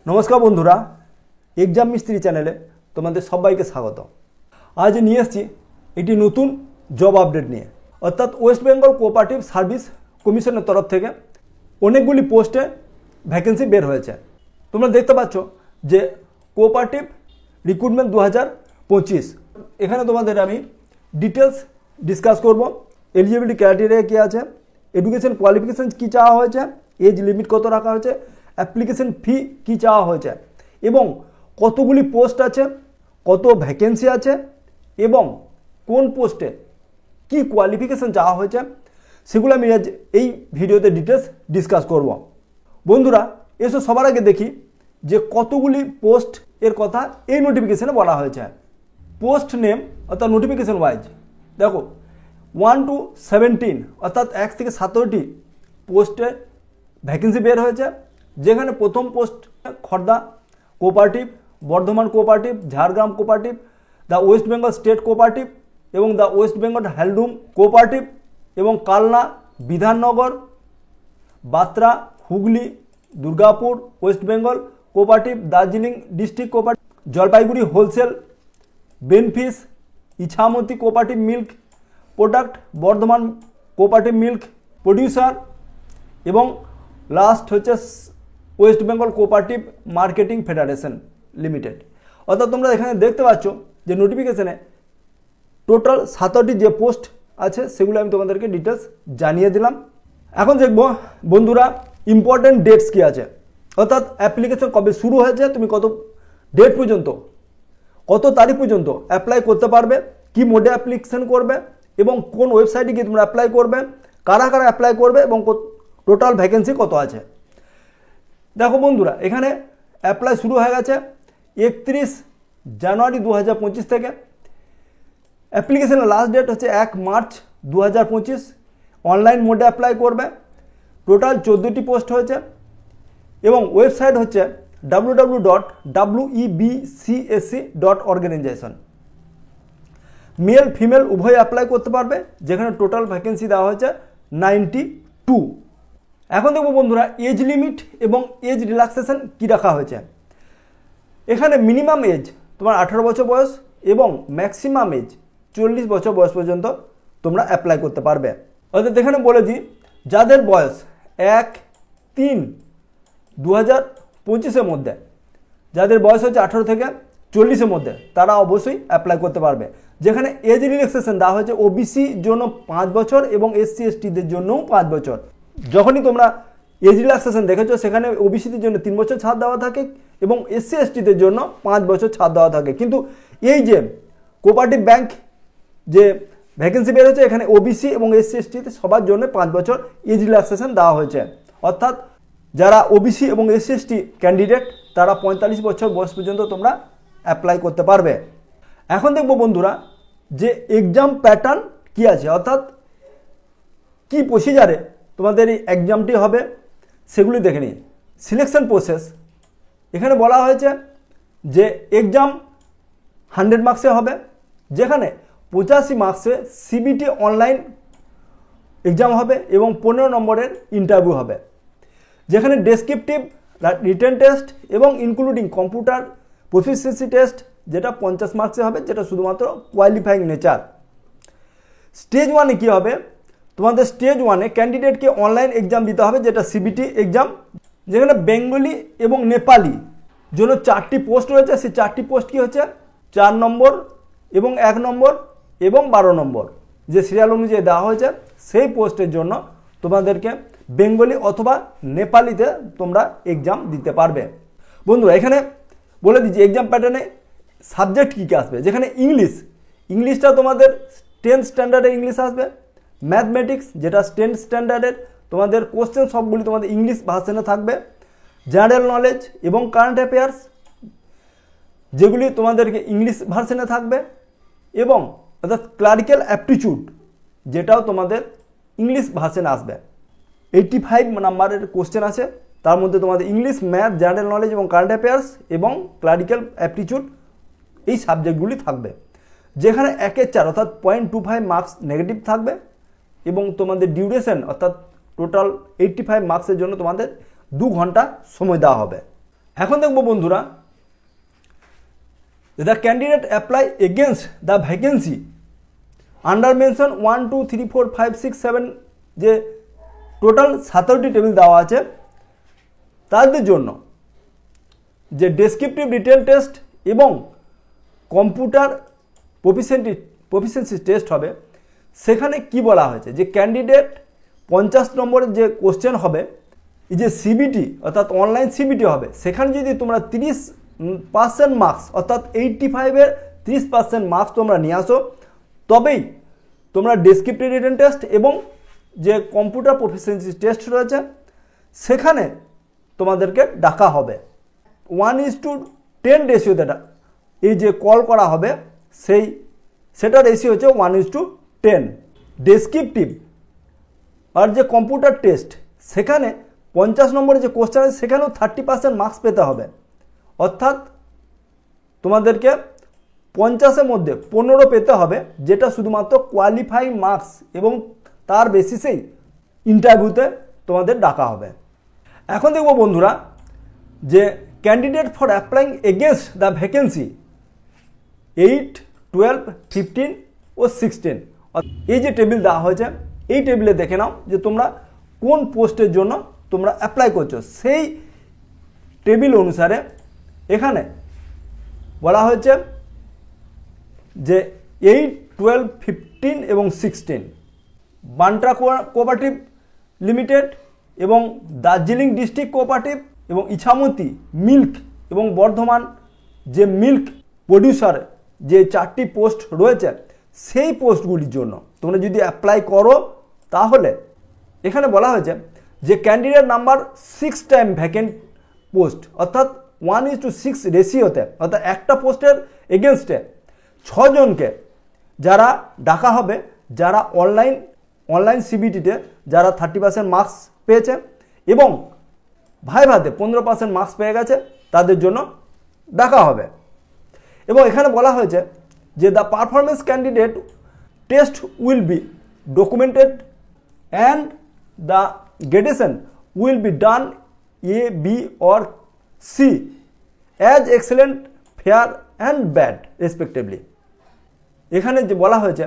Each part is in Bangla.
नमस्कार बंधुरा एग्जाम मिस्त्री चैनेले तुम्हारे सबाइके स्वागत। आज निये एसेछि एकटी नतून जब आपडेट निये अर्थात वेस्ट बेंगल कोअपारेटिव सार्विस कमिशनेर तरफ थेके अनेकगुली पोस्टे भैकेंसि बेर हयेछे। तोमरा देखते पाচ্ছ जे कोअपारेटिव रिक्रुटमेंट 2025 एखाने तोमादेर आमि डिटेल्स डिसकास करब। एलिजिबिलिटी क्राइटेरिया कि आछे, एडुकेशन क्वालिफिकेशन कि चाওয়া হয়েছে, एज लिमिट कत रखा হয়েছে, অ্যাপ্লিকেশন ফি কি চাওয়া হয়েছে এবং কতগুলি পোস্ট আছে, কত ভ্যাকেন্সি আছে এবং কোন পোস্টে কি কোয়ালিফিকেশন চাওয়া হয়েছে সেগুলো আমি আজ এই ভিডিওতে ডিটেইলস ডিসকাস করব। বন্ধুরা এসো সবার আগে দেখি যে কতগুলি পোস্ট এর কথা এই নোটিফিকেশনে বলা হয়েছে। পোস্ট নেম অর্থাৎ নোটিফিকেশন ওয়াইজ দেখো 1 to 17 অর্থাৎ 1 থেকে 17টি পোস্টে ভ্যাকেন্সি বের হয়েছে, যেখানে প্রথম post Khurda cooperative, Bardhaman cooperative, Jhargram cooperative, the West Bengal state cooperative এবং the West Bengal handloom cooperative এবং Kalna, Bidhannagar, Batra, Hooghly, Durgapur West Bengal cooperative, Darjeeling district cooperative, Jalpaiguri wholesale, Benfish, Ichamati cooperative milk product, Bardhaman cooperative milk producer এবং লাস্ট হচ্ছে West Bengal cooperative marketing federation limited. অর্থাৎ তোমরা এখানে দেখতে পাচ্ছ যে নোটিফিকেশনে টোটাল 17টি যে পোস্ট আছে সেগুলো আমি তোমাদেরকে ডিটেলস জানিয়ে দিলাম। এখন দেখব বন্ধুরা ইম্পর্টেন্ট ডেটস কি আছে, অর্থাৎ অ্যাপ্লিকেশন কবে শুরু হয়েছে, তুমি কত ডেট পর্যন্ত কত তারিখ পর্যন্ত অ্যাপ্লাই করতে পারবে, কি মোডে অ্যাপ্লিকেশন করবে এবং কোন ওয়েবসাইটে গিয়ে তোমরা অ্যাপ্লাই করবে, কারা কারা অ্যাপ্লাই করবে এবং টোটাল ভ্যাকেন্সি কত আছে। দেখো বন্ধুরা এখানে অ্যাপ্লাই শুরু হয়ে গেছে 31 জানুয়ারি 2025 থেকে। অ্যাপ্লিকেশনের লাস্ট ডেট হচ্ছে 1 মার্চ 2025। অনলাইন মোডে অ্যাপ্লাই করবে। টোটাল 14টি পোস্ট হয়েছে এবং ওয়েবসাইট হচ্ছে www.webcsc.organization। মেল ফিমেল উভয় অ্যাপ্লাই করতে পারবে, যেখানে টোটাল ভ্যাকেন্সি দেওয়া হয়েছে 92। এখন দেখব বন্ধুরা এজ লিমিট এবং এজ রিল্যাক্সেশন কি রাখা হয়েছে। এখানে মিনিমাম এজ তোমার 18 বছর বয়স এবং ম্যাক্সিমাম এজ 40 বছর বয়স পর্যন্ত তোমরা অ্যাপ্লাই করতে পারবে। অর্থাৎ এখানে বলে দিই যাদের বয়স 1/3/2025 মধ্যে, যাদের বয়স হচ্ছে 18 থেকে 40 মধ্যে, তারা অবশ্যই অ্যাপ্লাই করতে পারবে। যেখানে এজ রিল্যাক্সেশন দেওয়া হয়েছে ওবিসি জন্য 5 বছর এবং এসসি এসটিদের জন্যও 5 বছর। যখনই তোমরা এজ রিল্যাক্সেশন দেখেছো সেখানে ওবিসিদের জন্য 3 বছর ছাড় দেওয়া থাকে এবং এসসি এসটিদের জন্য 5 বছর ছাড় দেওয়া থাকে। কিন্তু এই যে কোঅপারেটিভ ব্যাংক যে ভ্যাকেন্সি বেরোচ্ছে এখানে ওবিসি এবং এসসি এসটিতে সবার জন্য 5 বছর এজ রিল্যাক্সেশন দেওয়া হয়েছে। অর্থাৎ যারা ওবিসি এবং এসসি এসটি ক্যান্ডিডেট তারা 45 বছর বয়স পর্যন্ত তোমরা অ্যাপ্লাই করতে পারবে। এখন দেখবো বন্ধুরা যে এক্সাম প্যাটার্ন কি আছে, অর্থাৎ কি প্রসিজারে তোমাদের এই এক্সামটি হবে সেগুলি দেখে নিই। সিলেকশন প্রসেস এখানে বলা হয়েছে যে এক্সাম 100 মার্কসে হবে, যেখানে 85 মার্কসে সিবিটি অনলাইন এক্সাম হবে এবং 15 নম্বরের ইন্টারভিউ হবে, যেখানে ডেসক্রিপটিভ রিটেন টেস্ট এবং ইনক্লুডিং কম্পিউটার প্রফিসিয়েন্সি টেস্ট যেটা 50 মার্কসে হবে, যেটা শুধুমাত্র কোয়ালিফাইং নেচার। স্টেজ 1-এ কী হবে, তোমাদের স্টেজ 1-এ ক্যান্ডিডেটকে অনলাইন এক্সাম দিতে হবে, যেটা সিবিটি এক্সাম, যেখানে বেঙ্গলি এবং নেপালি জন্য 4টি পোস্ট রয়েছে। সেই 4টি পোস্ট কি হচ্ছে 4 নম্বর এবং 1 নম্বর এবং 12 নম্বর যে সিরিয়াল অনুযায়ী দেওয়া হয়েছে সেই পোস্টের জন্য তোমাদেরকে বেঙ্গলি অথবা নেপালিতে তোমরা এক্সাম দিতে পারবে। বন্ধুরা এখানে বলে দিচ্ছি এক্সাম প্যাটার্নে সাবজেক্ট কী কী আসবে, যেখানে ইংলিশটা তোমাদের 10th স্ট্যান্ডার্ডের ইংলিশ আসবে, ম্যাথমেটিক্স যেটা 10th স্ট্যান্ডার্ডের তোমাদের কোশ্চেন সবগুলি তোমাদের ইংলিশ ভার্সনে থাকবে, জেনারেল নলেজ এবং কারেন্ট অ্যাফেয়ার্স যেগুলি তোমাদেরকে ইংলিশ ভার্সনে থাকবে এবং অর্থাৎ ক্লারিক্যাল অ্যাপটিটিউড যেটাও তোমাদের ইংলিশ ভার্সনে আসবে। 85 নাম্বারের কোশ্চেন আছে, তার মধ্যে তোমাদের ইংলিশ, ম্যাথ, জেনারেল নলেজ এবং কারেন্ট অ্যাফেয়ার্স এবং ক্লারিক্যাল অ্যাপটিটিউড এই সাবজেক্টগুলি থাকবে, যেখানে 1/4 অর্থাৎ 0.25 মার্কস নেগেটিভ থাকবে এবং তোমাদের ডিউরেশন অর্থাৎ টোটাল 85 মার্কসের জন্য তোমাদের 2 ঘন্টা সময় দেওয়া হবে। এখন দেখব বন্ধুরা, the candidate apply against the vacancy under mention 1 2 3 4 5 6 7 যে টোটাল 17টি টেবিল দেওয়া আছে, তাদের জন্য যে ডেসক্রিপটিভ রিটেন টেস্ট এবং কম্পিউটার প্রফিসিয়েন্সি টেস্ট হবে, সেখানে কি বলা হয়েছে যে ক্যান্ডিডেট 50 নম্বরের যে কোশ্চেন হবে, এই যে সিবিটি অর্থাৎ অনলাইন সিবিটি হবে, সেখানে যদি তোমরা 30% মার্কস অর্থাৎ 85-এর 30% মার্কস তোমরা নিয়ে আসো, তবেই তোমরা ডেসক্রিপটিভ রিটেন টেস্ট এবং যে কম্পিউটার প্রফিসিয়েন্সি টেস্ট রয়েছে সেখানে তোমাদেরকে ডাকা হবে। 1:10 রেশিওতে এই যে কল করা হবে, সেটা রেশিও হচ্ছে 1:10। ডেসক্রিপটিভ আর যে কম্পিউটার টেস্ট, সেখানে 50 নম্বরের যে কোশ্চেন আছে সেখানেও 30% মার্কস পেতে হবে, অর্থাৎ তোমাদেরকে 50-এর মধ্যে 15 পেতে হবে, যেটা শুধুমাত্র কোয়ালিফাইং মার্কস এবং তার বেসিসেই ইন্টারভিউতে তোমাদের ডাকা হবে। এখন দেখব বন্ধুরা যে candidate for applying against the vacancy 8, 12, 15 ও 16 এই যে টেবিল দেওয়া হয়েছে, এই টেবিলে দেখে নাও যে তোমরা কোন পোস্টের জন্য তোমরা অ্যাপ্লাই করছো। সেই টেবিল অনুসারে এখানে বলা হয়েছে যে 8, 12, 15 এবং 16 বান্ট্রা কোঅপারেটিভ লিমিটেড এবং দার্জিলিং ডিস্ট্রিক্ট কোঅপারেটিভ এবং ইছামতি মিল্ক এবং বর্ধমান যে মিল্ক প্রডিউসার যে 4টি পোস্ট রয়েছে, সেই পোস্টগুলির জন্য তোমরা যদি অ্যাপ্লাই করো, তাহলে এখানে বলা হয়েছে যে candidate number 6 time vacant post অর্থাৎ 1:6 রেশিওতে, অর্থাৎ একটা পোস্টের এগেনস্টে 6 জনকে যারা ডাকা হবে, যারা অনলাইন সিবিটিতে যারা 30% মার্কস পেয়েছে এবং ভাইভাতে 15% মার্কস পেয়ে গেছে, তাদের জন্য ডাকা হবে। এবং এখানে বলা হয়েছে যে the performance candidate test will be documented and the gradation will be done A, B or C as excellent, fair and bad respectively। এখানে যে বলা হয়েছে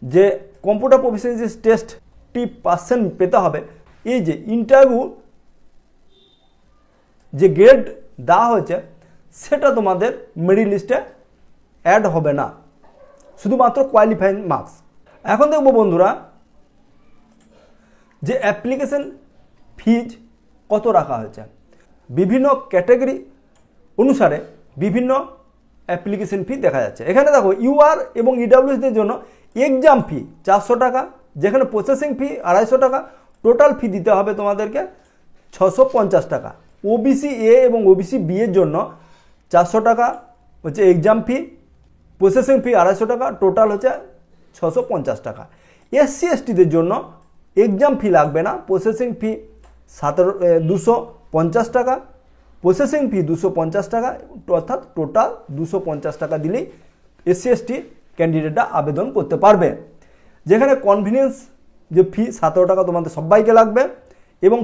যে কম্পিউটার প্রফিসিয়েন্সি টেস্ট 50% পেতে হবে, এই যে ইন্টারভিউ যে গ্রেড দেওয়া হয়েছে সেটা তোমাদের মেরিট লিস্টে অ্যাড হবে না, শুধুমাত্র কোয়ালিফাইং মার্কস। এখন দেখব বন্ধুরা যে অ্যাপ্লিকেশন ফিজ কত রাখা হয়েছে। বিভিন্ন ক্যাটাগরি অনুসারে বিভিন্ন অ্যাপ্লিকেশন ফি দেখা যাচ্ছে। এখানে দেখো ইউআর এবং ইডাব্লিউএসদের জন্য এক্সাম ফি 400 টাকা, যেখানে প্রসেসিং ফি 250 টাকা, টোটাল ফি দিতে হবে তোমাদেরকে 650 টাকা। ওবিসি এ এবং ওবিসি বি এর জন্য 400 টাকা হচ্ছে এক্সাম ফি, প্রসেসিং ফি 250 টাকা, টোটাল হচ্ছে 650 টাকা। এসসি এসটিদের জন্য এক্সাম ফি লাগবে না, প্রসেসিং ফি 250 টাকা, প্রসেসিং ফি 250 টাকা, অর্থাৎ টোটাল 250 টাকা দিলেই এসসি এসটি ক্যান্ডিডেটরা আবেদন করতে পারবে। যেখানে কনভিনিয়েন্স যে ফি 17 টাকা তোমাদের সবাইকে লাগবে এবং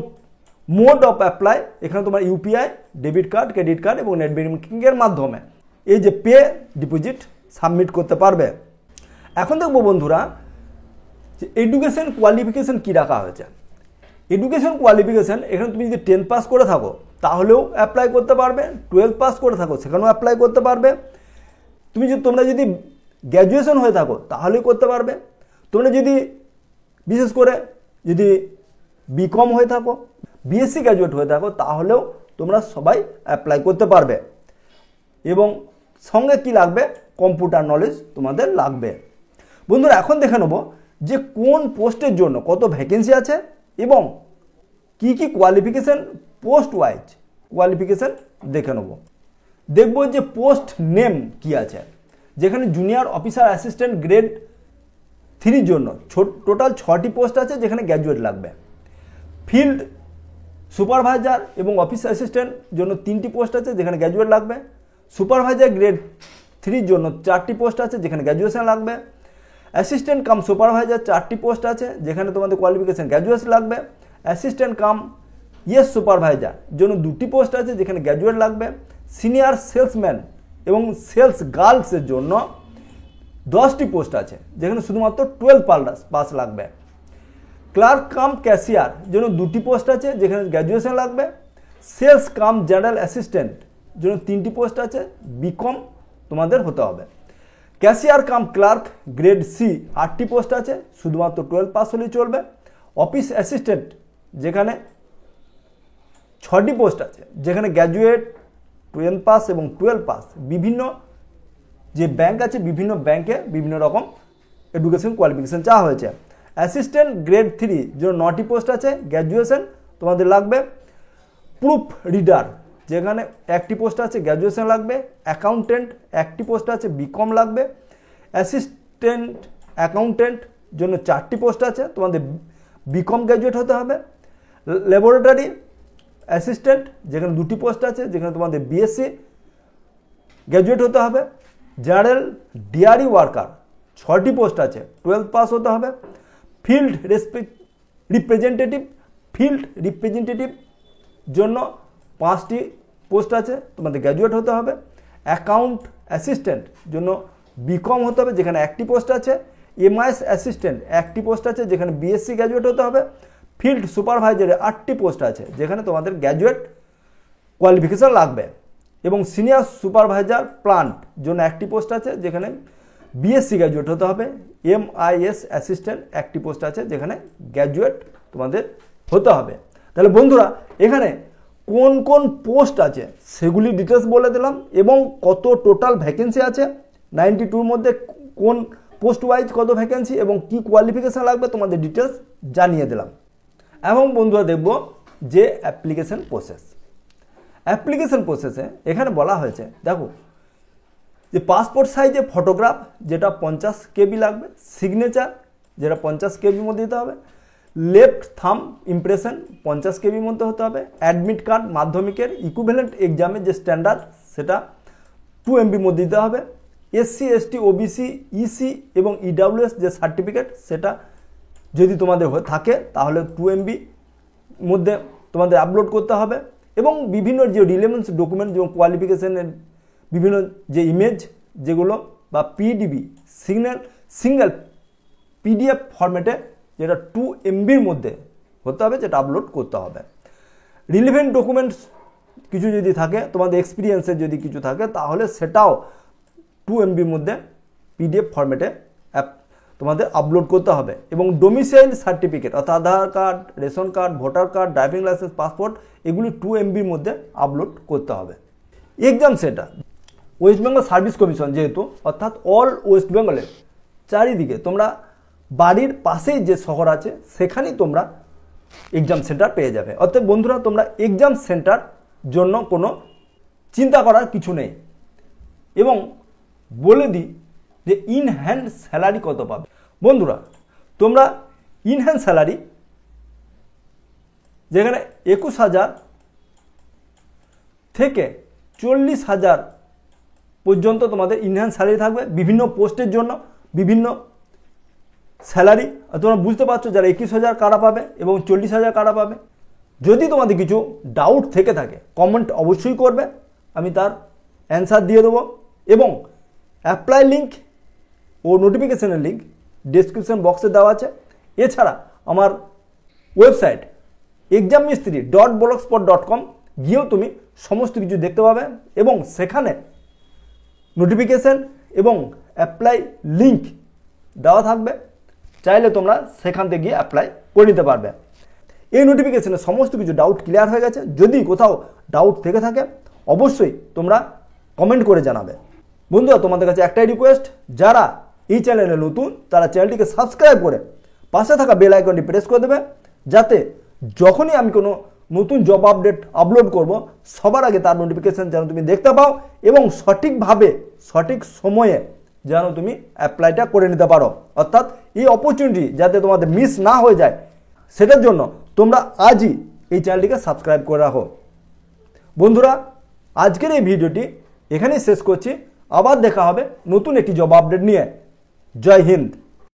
মোড অফ অ্যাপ্লাই এখানে তোমার UPI, debit card, credit card এবং নেট ব্যাংকিংয়ের মাধ্যমে এই যে পে ডিপোজিট সাবমিট করতে পারবে। এখন দেখব বন্ধুরা যে এডুকেশন কোয়ালিফিকেশন কী রাখা হয়েছে। এডুকেশন কোয়ালিফিকেশন এখানে তুমি যদি 10 পাস করে থাকো তাহলেও অ্যাপ্লাই করতে পারবে, 12 পাস করে থাকো সেখানেও অ্যাপ্লাই করতে পারবে, তোমরা যদি গ্র্যাজুয়েশন হয়ে থাকো তাহলেও করতে পারবে, তোমরা যদি বিশেষ করে যদি বিকম হয়ে থাকো, বিএসসি গ্র্যাজুয়েট হয়ে থাকো, তাহলেও তোমরা সবাই অ্যাপ্লাই করতে পারবে। এবং সঙ্গে কি লাগবে, কম্পিউটার নলেজ তোমাদের লাগবে। বন্ধুরা এখন দেখে নেব যে কোন পোস্টের জন্য কত ভ্যাকেন্সি আছে এবং কি কি কোয়ালিফিকেশন পোস্ট ওয়াইজ কোয়ালিফিকেশন দেখে নেব। দেখব যে পোস্ট নেম কি আছে, যেখানে জুনিয়র অফিসার অ্যাসিস্ট্যান্ট গ্রেড 3 জন্য টোটাল 6টি পোস্ট আছে, যেখানে গ্র্যাজুয়েট লাগবে। ফিল্ড সুপারভাইজার এবং অফিস অ্যাসিস্ট্যান্ট জন্য 3টি পোস্ট আছে, যেখানে গ্র্যাজুয়েট লাগবে। সুপারভাইজার গ্রেড 3 জন্য 4টি পোস্ট আছে, যেখানে গ্র্যাজুয়েশন লাগবে। অ্যাসিস্ট্যান্ট কাম সুপারভাইজার 4টি পোস্ট আছে, যেখানে তোমাদের কোয়ালিফিকেশন গ্র্যাজুয়েশন লাগবে। অ্যাসিস্ট্যান্ট কাম ইয়েস সুপারভাইজার জন্য 2টি পোস্ট আছে যেখানে গ্র্যাজুয়েট লাগবে। সিনিয়র সেলসম্যান এবং সেলস গার্লসের জন্য 10টি পোস্ট আছে যেখানে শুধুমাত্র 12 পাস লাগবে। ক্লার্ক কাম ক্যাশিয়ার জন্য 2টি পোস্ট আছে যেখানে গ্র্যাজুয়েশন লাগবে। সেলস কাম জেনারেল অ্যাসিস্ট্যান্ট জন্য 3টি পোস্ট আছে, বিকম তোমাদের হতে হবে। Cashier cum clerk grade C 8টি পোস্ট আছে, শুধুমাত্র 12 পাস হলেই চলবে। অফিস অ্যাসিস্ট্যান্ট যেখানে 6টি পোস্ট আছে যেখানে গ্র্যাজুয়েট 10 পাস এবং 12 পাস। বিভিন্ন যে ব্যাংক আছে বিভিন্ন ব্যাংকে বিভিন্ন রকম এডুকেশন কোয়ালিফিকেশন চাওয়া হয়েছে। অ্যাসিস্ট্যান্ট গ্রেড 3 জন্য 9টি পোস্ট আছে, গ্র্যাজুয়েশন তোমাদের লাগবে। প্রুফ রিডার যেখানে 1টি পোস্ট আছে, গ্র্যাজুয়েশন লাগবে। অ্যাকাউন্টেন্ট 1টি পোস্ট আছে, বিকম লাগবে। অ্যাসিস্ট্যান্ট অ্যাকাউন্টেন্ট জন্য 4টি পোস্ট আছে, তোমাদের বিকম গ্র্যাজুয়েট হতে হবে। ল্যাবরেটরি অ্যাসিস্ট্যান্ট যেখানে 2টি পোস্ট আছে যেখানে তোমাদের বিএসসি গ্র্যাজুয়েট হতে হবে। জেনারেল ডিআরই ওয়ার্কার 6টি পোস্ট আছে, 12 পাস হতে হবে। ফিল্ড রিপ্রেজেন্টেটিভ জন্য 5টি পোস্ট আছে, তোমাদের গ্র্যাজুয়েট হতে হবে। অ্যাকাউন্ট অ্যাসিস্ট্যান্ট জন্য বিকম হতে হবে যেখানে 1টি পোস্ট আছে। এমআইএস অ্যাসিস্ট্যান্ট 1টি পোস্ট আছে যেখানে বিএসসি গ্র্যাজুয়েট হতে হবে। ফিল্ড সুপারভাইজারে 8টি পোস্ট আছে যেখানে তোমাদের গ্র্যাজুয়েট কোয়ালিফিকেশন লাগবে। এবং সিনিয়র সুপারভাইজার প্লান্ট জন্য 1টি পোস্ট আছে যেখানে বিএসসি গ্র্যাজুয়েট হতে হবে। এমআইএস অ্যাসিস্ট্যান্ট 1টি পোস্ট আছে যেখানে গ্র্যাজুয়েট তোমাদের হতে হবে। তাহলে বন্ধুরা এখানে কোন কোন পোস্ট আছে সেগুলি ডিটেলস বলে দিলাম এবং কত টোটাল ভ্যাকেন্সি আছে 92-র মধ্যে কোন পোস্ট ওয়াইজ কত ভ্যাকেন্সি এবং কি কোয়ালিফিকেশন লাগবে তোমাদের ডিটেলস জানিয়ে দিলাম। এবং বন্ধুরা দেখব যে অ্যাপ্লিকেশন প্রসেসে এখানে বলা হয়েছে, দেখো যে পাসপোর্ট সাইজে ফটোগ্রাফ যেটা 50 KB লাগবে, সিগনেচার যেটা 50 KB মধ্যে দিতে হবে, লেফট থাম ইমপ্রেশন 50 KB মধ্যে হতে হবে, অ্যাডমিট কার্ড মাধ্যমিকের ইকুইভ্যালেন্ট এক্সামের যে স্ট্যান্ডার্ড সেটা 2 MB মধ্যে দিতে হবে, SC ST OBC EC এবং EWS যে সার্টিফিকেট সেটা যদি তোমাদের থাকে তাহলে 2 MB মধ্যে তোমাদের আপলোড করতে হবে এবং বিভিন্ন যে রিলেভেন্স ডকুমেন্ট যেমন কোয়ালিফিকেশনের বিভিন্ন যে ইমেজ যেগুলো বা পিডিবি সিঙ্গেল PDF ফরম্যাটে যেটা 2 MBর মধ্যে হতে হবে, যেটা আপলোড করতে হবে। রিলেভেন্ট ডকুমেন্টস কিছু যদি থাকে, তোমাদের এক্সপিরিয়েন্সের যদি কিছু থাকে তাহলে সেটাও 2 MBর মধ্যে PDF ফরম্যাটে তোমাদের আপলোড করতে হবে। এবং ডোমিসাইল সার্টিফিকেট অর্থাৎ Aadhaar card, ration card, voter card, driving licence, passport এগুলি 2 MBর মধ্যে আপলোড করতে হবে। Exam centre West Bengal service commission যেহেতু অর্থাৎ অল ওয়েস্ট বেঙ্গলের চারিদিকে তোমরা বাড়ির পাশেই যে শহর আছে সেখানেই তোমরা এক্সাম সেন্টার পেয়ে যাবে। অর্থাৎ বন্ধুরা তোমরা এক্সাম সেন্টার জন্য কোনো চিন্তা করার কিছু নেই। এবং বলে দিই যে ইন হ্যান্ড স্যালারি কত পাবে। বন্ধুরা তোমরা ইন হ্যান্ড স্যালারি যেখানে 21,000 থেকে 40,000 পর্যন্ত তোমাদের ইন হ্যান্ড স্যালারি থাকবে। বিভিন্ন পোস্টের জন্য বিভিন্ন স্যালারি তোমরা বুঝতে পারছো, যারা 21,000 কারা পাবে এবং 40,000 কারা পাবে। যদি তোমাদের কিছু ডাউট থেকে থাকে কমেন্ট অবশ্যই করবে, আমি তার অ্যান্সার দিয়ে দেবো। এবং অ্যাপ্লাই লিঙ্ক ও নোটিফিকেশনের লিঙ্ক ডেসক্রিপশন বক্সে দেওয়া আছে। এছাড়া আমার ওয়েবসাইট exammistry.blogspot.com গিয়েও তুমি সমস্ত কিছু দেখতে পাবে এবং সেখানে নোটিফিকেশন এবং অ্যাপ্লাই লিঙ্ক দেওয়া থাকবে, চাইলে তোমরা সেখান থেকে গিয়ে অ্যাপ্লাই করে নিতে পারবে। এই নোটিফিকেশনে সমস্ত কিছু ডাউট ক্লিয়ার হয়ে গেছে। যদি কোথাও ডাউট থেকে থাকে অবশ্যই তোমরা কমেন্ট করে জানাবে। বন্ধুরা তোমাদের কাছে একটাই রিকোয়েস্ট, যারা এই চ্যানেলে নতুন তারা চ্যানেলটিকে সাবস্ক্রাইব করে পাশে থাকা বেল আইকনটি প্রেস করে দেবে, যাতে যখনই আমি কোনো নতুন জব আপডেট আপলোড করব সবার আগে তার নোটিফিকেশন যেন তুমি দেখতে পাও এবং সঠিকভাবে সঠিক সময়ে যেন তুমি অ্যাপ্লাইটা করে নিতে পারো। অর্থাৎ এই অপরচুনিটি যাতে তোমাদের মিস না হয়ে যায় সেটার জন্য তোমরা আজই এই চ্যানেলটিকে সাবস্ক্রাইব করে রাখো। বন্ধুরা আজকের এই ভিডিওটি এখানেই শেষ করছি। আবার দেখা হবে নতুন একটি জব আপডেট নিয়ে। জয় হিন্দ।